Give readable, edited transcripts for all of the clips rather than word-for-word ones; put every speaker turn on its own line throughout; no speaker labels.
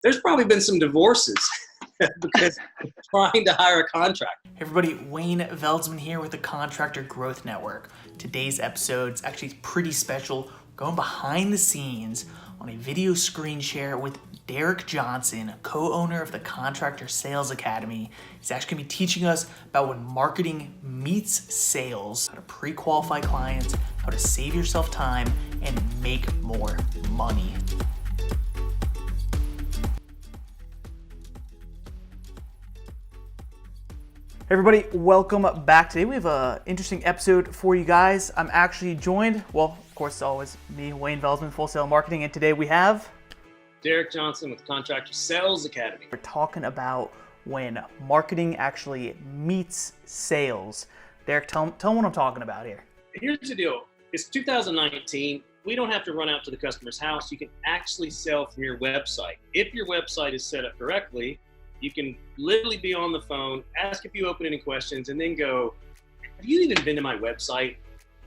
there's probably been some divorces because trying to hire a contractor.
Hey everybody, Wayne Veldsman here with the Contractor Growth Network. Today's episode is actually pretty special. Going behind the scenes on a video screen share with Derek Johnson, co-owner of the Contractor Sales Academy. He's actually going to be teaching us about when marketing meets sales, how to pre-qualify clients, how to save yourself time, and make more money. Hey everybody, welcome back. Today we have an interesting episode for you guys. I'm actually joined, well, of course, it's always me, Wayne Veldsman, Full Sail Marketing, and today we have
Derek Johnson with Contractor Sales Academy.
We're talking about when marketing actually meets sales. Derek, tell them what I'm talking about here.
Here's the deal. It's 2019. We don't have to run out to the customer's house. You can actually sell from your website. If your website is set up correctly, you can literally be on the phone, ask a few open-ended questions, and then go, have you even been to my website?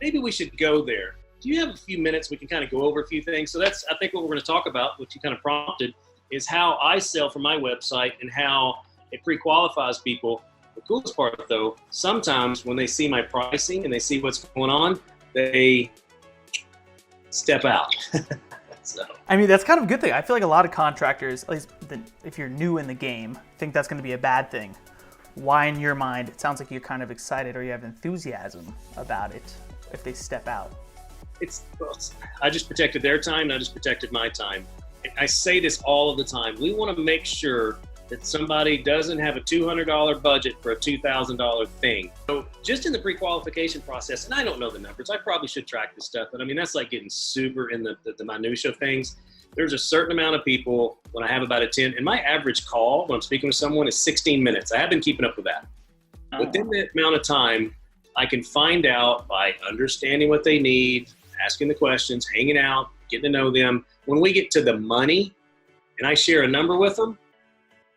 Maybe we should go there. Do you have a few minutes? We can kind of go over a few things. So that's, I think, what we're going to talk about, what you kind of prompted, is how I sell from my website and how it pre-qualifies people. The coolest part, though, sometimes when they see my pricing and they see what's going on, they step out. So.
I mean, that's kind of a good thing. I feel like a lot of contractors, at least if you're new in the game, think that's going to be a bad thing. Why, in your mind, it sounds like you're kind of excited or you have enthusiasm about it if they step out?
I just protected their time, and I just protected my time. I say this all of the time. We want to make sure that somebody doesn't have a $200 budget for a $2,000 thing. So just in the pre-qualification process, and I don't know the numbers, I probably should track this stuff, but I mean, that's like getting super in the minutia of things. There's a certain amount of people when I have about a 10, and my average call when I'm speaking with someone is 16 minutes. I have been keeping up with that. Within that amount of time, I can find out by understanding what they need, asking the questions, hanging out, getting to know them. When we get to the money and I share a number with them,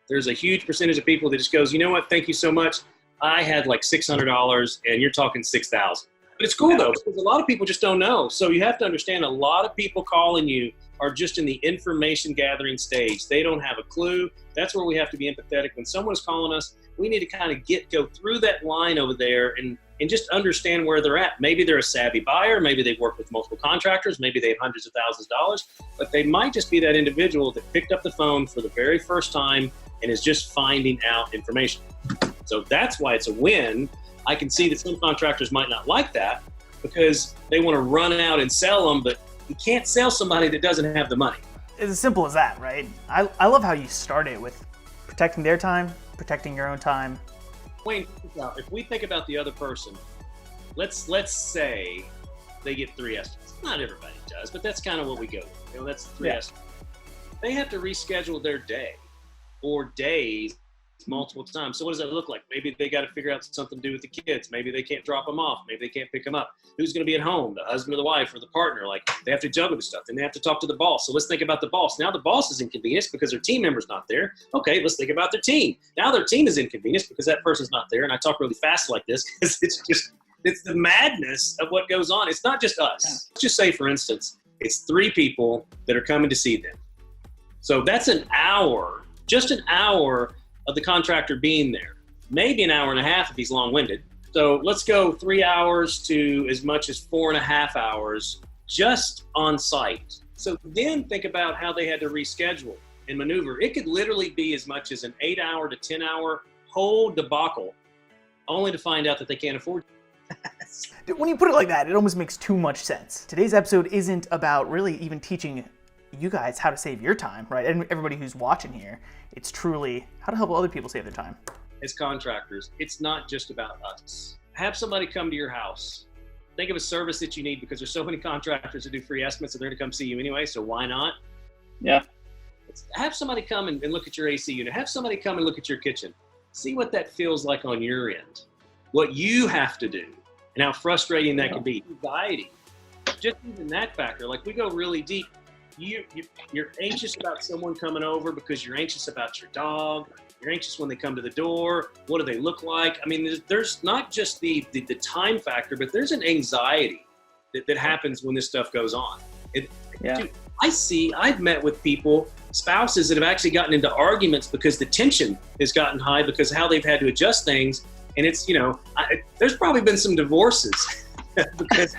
there's a huge percentage of people that just goes, you know what, thank you so much. I had like $600 and you're talking $6,000. But it's cool though, because a lot of people just don't know. So you have to understand a lot of people calling you are just in the information gathering stage. They don't have a clue. That's where we have to be empathetic. When someone's calling us, we need to kind of go through that line over there and just understand where they're at. Maybe they're a savvy buyer. Maybe they've worked with multiple contractors. Maybe they have hundreds of thousands of dollars. But they might just be that individual that picked up the phone for the very first time and is just finding out information. So that's why it's a win. I can see that some contractors might not like that because they want to run out and sell them, but you can't sell somebody that doesn't have the money.
It's as simple as that, right? I love how you started with protecting their time, protecting your own time.
Wayne, if we think about the other person, let's say they get 3 estimates. Not everybody does, but that's kind of what we go with. You know, that's 3 estimates. They have to reschedule their day or days multiple times. So what does that look like? Maybe they got to figure out something to do with the kids. Maybe they can't drop them off. Maybe they can't pick them up. Who's going to be at home? The husband or the wife or the partner? Like they have to juggle this stuff. Then they have to talk to the boss. So let's think about the boss. Now the boss is inconvenienced because their team member's not there. Okay, let's think about their team. Now their team is inconvenienced because that person's not there. And I talk really fast like this because it's the madness of what goes on. It's not just us. Let's just say, for instance, it's 3 people that are coming to see them. So that's an hour, just an hour of the contractor being there, maybe an hour and a half if he's long-winded. So let's go 3 hours to as much as 4.5 hours just on site. So then think about how they had to reschedule and maneuver. It could literally be as much as an 8-hour to 10-hour whole debacle, only to find out that they can't afford it.
When you put it like that, it almost makes too much sense. Today's episode isn't about really even teaching you guys how to save your time, right? And everybody who's watching here, it's truly how to help other people save their time.
As contractors, it's not just about us. Have somebody come to your house. Think of a service that you need because there's so many contractors that do free estimates and they're going to come see you anyway, so why not?
Yeah.
Have somebody come and look at your AC unit. Have somebody come and look at your kitchen. See what that feels like on your end. What you have to do and how frustrating that can be. Anxiety. Just even that factor. Like we go really deep. You're anxious about someone coming over because you're anxious about your dog. You're anxious when they come to the door. What do they look like? I mean, there's not just the time factor, but there's an anxiety that happens when this stuff goes on. Dude, I've met with people, spouses that have actually gotten into arguments because the tension has gotten high because of how they've had to adjust things. And it's, there's probably been some divorces because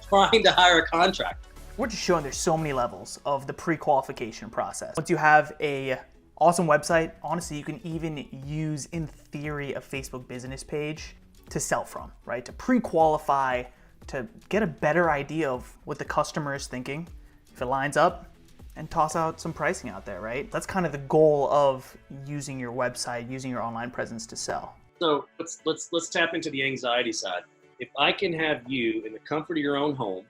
trying to hire a contractor.
We're just showing there's so many levels of the pre-qualification process. Once you have a awesome website, honestly, you can even use, in theory, a Facebook business page to sell from, right? To pre-qualify, to get a better idea of what the customer is thinking, if it lines up, and toss out some pricing out there, right? That's kind of the goal of using your website, using your online presence to sell.
So let's tap into the anxiety side. If I can have you in the comfort of your own home,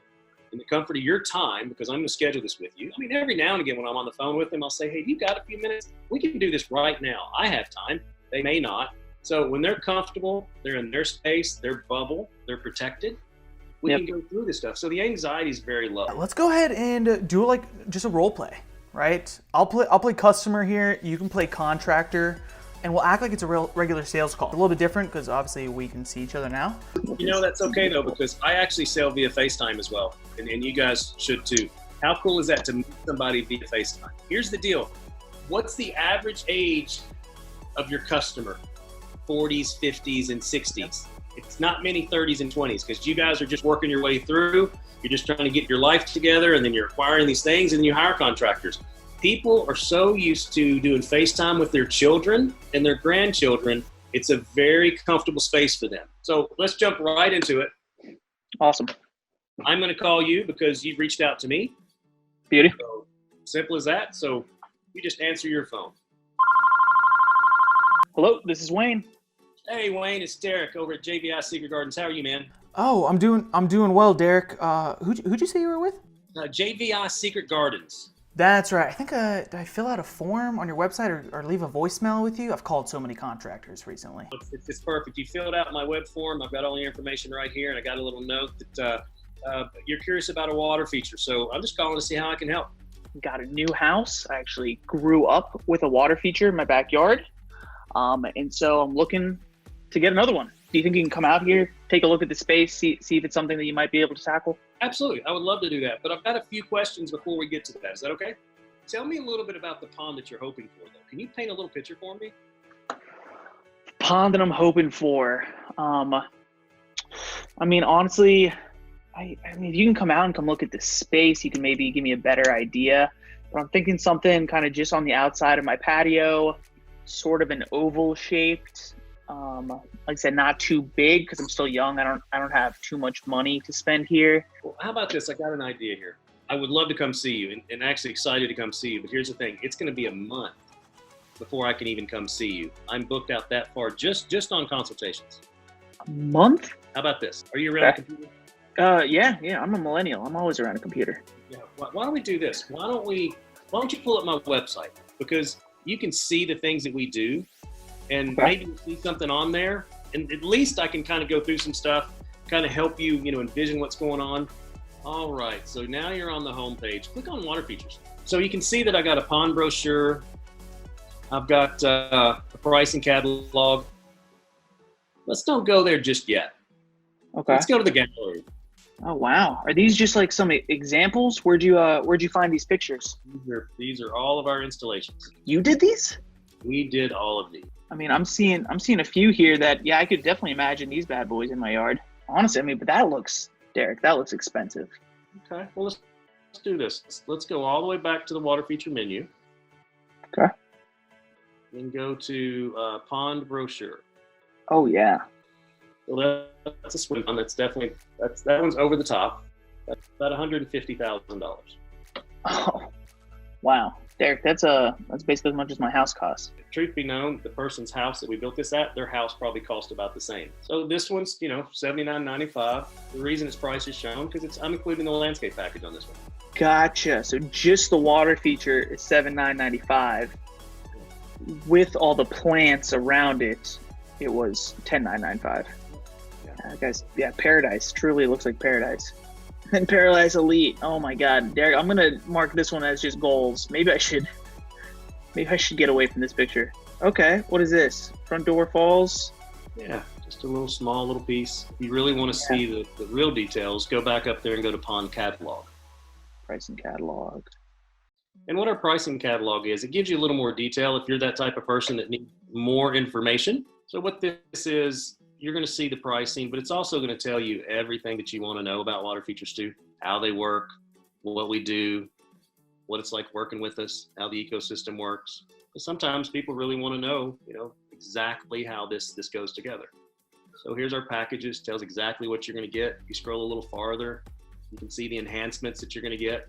in the comfort of your time, because I'm going to schedule this with you. I mean, every now and again when I'm on the phone with them, I'll say, hey, you got a few minutes? We can do this right now. I have time. They may not. So when they're comfortable, they're in their space, their bubble, they're protected, we can go through this stuff. So the anxiety is very low.
Let's go ahead and do like just a role play, right? I'll play customer here. You can play contractor. And we'll act like it's a regular sales call. A little bit different because obviously we can see each other now.
That's okay though, because I actually sell via FaceTime as well. And you guys should too. How cool is that to meet somebody via FaceTime? Here's the deal. What's the average age of your customer? 40s, 50s, and 60s. It's not many 30s and 20s because you guys are just working your way through. You're just trying to get your life together and then you're acquiring these things and then you hire contractors. People are so used to doing FaceTime with their children and their grandchildren. It's a very comfortable space for them. So let's jump right into it.
Awesome.
I'm going to call you because you've reached out to me.
Beauty.
So, simple as that. So you just answer your phone.
Hello, this is Wayne.
Hey, Wayne, it's Derek over at JVI Secret Gardens. How are you, man?
Oh, I'm doing well, Derek. Who'd you say you were with?
JVI Secret Gardens.
That's right. I think did I fill out a form on your website or leave a voicemail with you? I've called so many contractors recently.
It's perfect. You filled out my web form. I've got all the information right here, and I got a little note that you're curious about a water feature. So I'm just calling to see how I can help.
Got a new house. I actually grew up with a water feature in my backyard. And so I'm looking to get another one. Do you think you can come out here, take a look at the space, see if it's something that you might be able to tackle?
Absolutely. I would love to do that. But I've got a few questions before we get to that. Is that okay? Tell me a little bit about the pond that you're hoping for, though. Can you paint a little picture for me?
Pond that I'm hoping for. Honestly, if you can come out and come look at the space, you can maybe give me a better idea. But I'm thinking something kind of just on the outside of my patio, sort of an oval shaped. Like I said, not too big because I'm still young. I don't have too much money to spend here.
Well, how about this? I got an idea here. I would love to come see you and actually excited to come see you. But here's the thing. It's going to be a month before I can even come see you. I'm booked out that far just on consultations.
A month?
How about this? Are you around a computer?
Yeah. I'm a millennial. I'm always around a computer.
Yeah. Why don't we do this? Why don't you pull up my website? Because you can see the things that we do. And maybe you see something on there, and at least I can kind of go through some stuff, kind of help you, envision what's going on. All right, so now you're on the home page. Click on water features. So you can see that I got a pond brochure. I've got a pricing catalog. Let's don't go there just yet.
Okay.
Let's go to the gallery.
Oh wow, are these just like some examples? Where'd you find these pictures?
These are all of our installations.
You did these?
We did all of these.
I'm seeing a few here that, I could definitely imagine these bad boys in my yard. Honestly, but that looks expensive.
Okay, well, let's do this. Let's go all the way back to the water feature menu.
Okay.
Then go to pond brochure.
Oh, yeah.
Well, that's a swim pond. That one's over the top. That's about $150,000.
Oh, wow. Derek, that's basically as much as my house costs.
Truth be known, the person's house that we built this at, their house probably cost about the same. So this one's, $79.95. The reason its price is shown because I'm including the landscape package on this one.
Gotcha. So just the water feature is $79.95. With all the plants around it, it was $10,995. Guys, paradise. Truly looks like paradise. And Paradise Elite. Oh my God, Derek, I'm gonna mark this one as just goals. Maybe I should get away from this picture. Okay, what is this? Front door falls?
Yeah, just a small little piece. If you really want to see the real details, go back up there and go to Pond Catalog.
Price and catalog.
And what our pricing catalog is, it gives you a little more detail if you're that type of person that needs more information. So what this is, you're going to see the pricing, but it's also going to tell you everything that you want to know about water features too, how they work, what we do, what it's like working with us, how the ecosystem works. But sometimes people really want to know, exactly how this goes together. So here's our packages, tells exactly what you're going to get. You scroll a little farther, you can see the enhancements that you're going to get.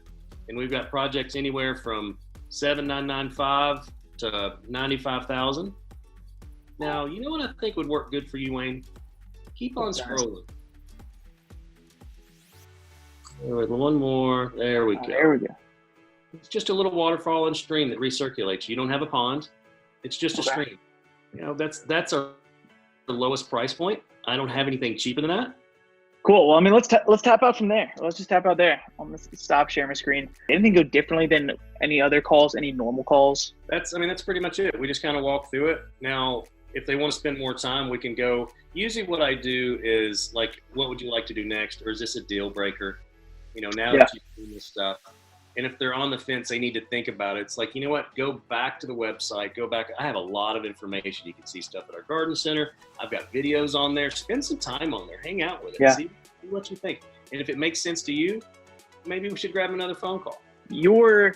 And we've got projects anywhere from $7,995 to $95,000. Now, you know what I think would work good for you, Wayne? Keep on scrolling. One more. There we go.
There we go.
It's just a little waterfall and stream that recirculates. You don't have a pond. It's just a stream. That's our lowest price point. I don't have anything cheaper than that.
Cool. Well, I mean, let's tap out from there. Let's just tap out there. I'm gonna stop sharing my screen. Anything go differently than any other calls, any normal calls?
That's pretty much it. We just kind of walk through it. Now, if they want to spend more time, we can go. Usually what I do is like, what would you like to do next? Or is this a deal breaker? Now that you've seen this stuff. And if they're on the fence, they need to think about it. It's like, you know what? Go back to the website. Go back. I have a lot of information. You can see stuff at our garden center. I've got videos on there. Spend some time on there. Hang out with it.
Yeah.
See what you think. And if it makes sense to you, maybe we should grab another phone call.
You're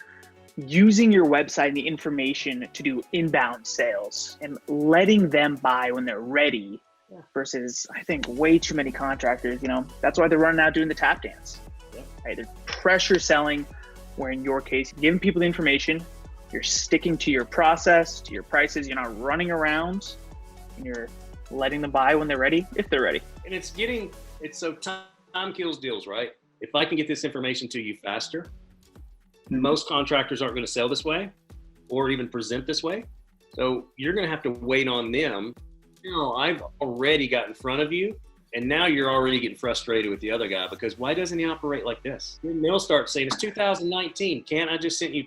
using your website and the information to do inbound sales and letting them buy when they're ready versus, I think, way too many contractors, that's why they're running out doing the tap dance. Right? They're pressure selling, where in your case, giving people the information, you're sticking to your process, to your prices, you're not running around, and you're letting them buy when they're ready, if they're ready.
And it's so time kills deals, right? If I can get this information to you faster, most contractors aren't going to sell this way or even present this way. So you're going to have to wait on them. I've already got in front of you, and now you're already getting frustrated with the other guy because why doesn't he operate like this? Then they'll start saying, it's 2019. Can't I just send you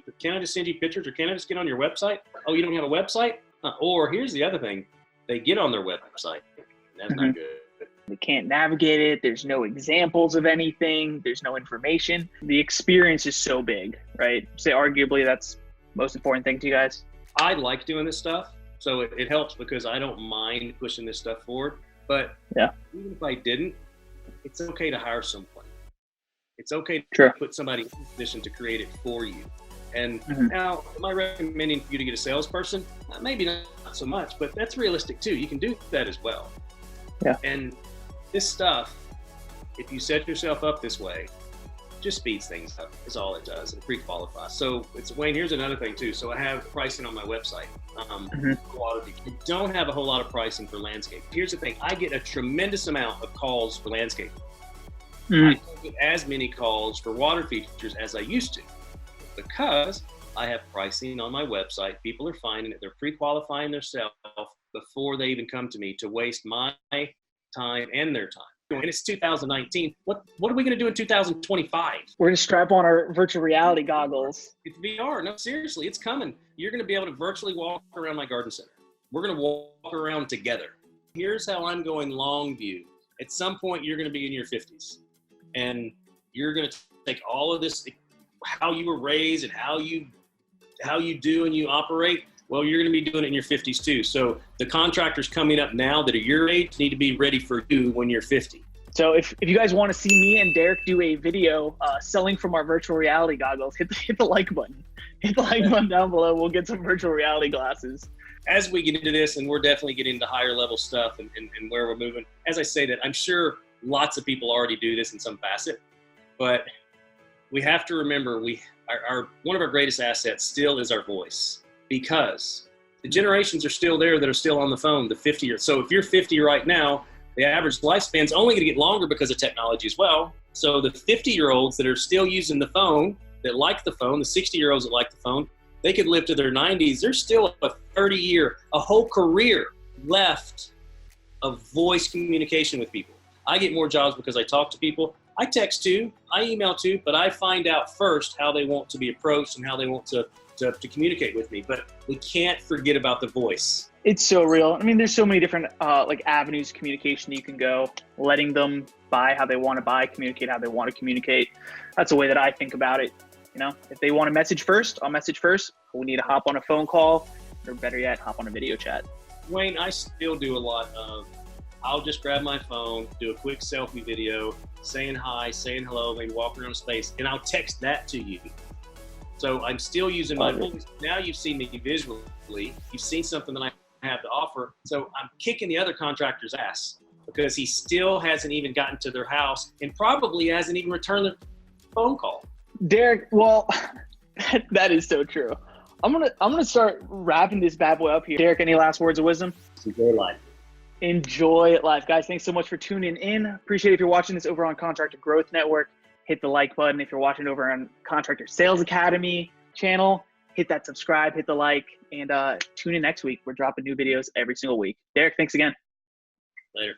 pictures, or can I just get on your website? Oh, you don't have a website? Or here's the other thing. They get on their website. That's not good.
They can't navigate it. There's no examples of anything. There's no information. The experience is so big, right? Say arguably that's the most important thing to you guys.
I like doing this stuff. So it helps because I don't mind pushing this stuff forward. But even if I didn't, it's okay to hire someone. It's okay to put somebody in a position to create it for you. And now, am I recommending for you to get a salesperson? Maybe not so much, but that's realistic too. You can do that as well.
Yeah.
And this stuff, if you set yourself up this way, just speeds things up is all it does, and pre-qualify. So Wayne, here's another thing too. So I have pricing on my website. I don't have a whole lot of pricing for landscape. Here's the thing. I get a tremendous amount of calls for landscape. I don't get as many calls for water features as I used to because I have pricing on my website. People are finding it. They're pre-qualifying themselves before they even come to me to waste my time and their time. And it's 2019. What are we going to do in 2025?
We're going to strap on our virtual reality goggles.
It's VR. No, seriously, it's coming. You're going to be able to virtually walk around my garden center. We're going to walk around together. Here's how I'm going long view. At some point, you're going to be in your 50s. And you're going to take all of this, how you were raised and how you do and you operate. Well, you're going to be doing it in your 50s too. So the contractors coming up now that are your age need to be ready for you when you're 50.
So if you guys want to see me and Derek do a video selling from our virtual reality goggles, hit the like button. Hit the like button down below. We'll get some virtual reality glasses.
As we get into this, and we're definitely getting into higher level stuff and where we're moving, as I say that, I'm sure lots of people already do this in some facet, but we have to remember one of our greatest assets still is our voice. Because the generations are still there that are still on the phone, the 50 years. So if you're 50 right now, the average lifespan's only going to get longer because of technology as well. So the 50-year-olds that are still using the phone, that like the phone, the 60-year-olds that like the phone, they could live to their 90s. There's still a 30-year, a whole career left of voice communication with people. I get more jobs because I talk to people. I text too, I email too, but I find out first how they want to be approached and how they want to communicate with me. But we can't forget about the voice.
It's so real. I mean, there's so many different avenues of communication you can go, letting them buy how they want to buy, communicate how they want to communicate. That's the way that I think about it. You know, if they want to message first, I'll message first. But we need to hop on a phone call, or better yet, hop on a video chat.
Wayne, I still do a lot of, I'll just grab my phone, do a quick selfie video, saying hi, saying hello, maybe walking around space, and I'll text that to you. So I'm still using my voice. Now you've seen me visually. You've seen something that I have to offer. So I'm kicking the other contractor's ass because he still hasn't even gotten to their house and probably hasn't even returned the phone call.
Derek, well, that is so true. I'm gonna start wrapping this bad boy up here. Derek, any last words of wisdom?
Enjoy life.
Enjoy life, guys. Thanks so much for tuning in. Appreciate it if you're watching this over on Contractor Growth Network. Hit the like button. If you're watching over on Contractor Sales Academy channel, hit that subscribe, hit the like, and tune in next week. We're dropping new videos every single week. Derek, thanks again.
Later.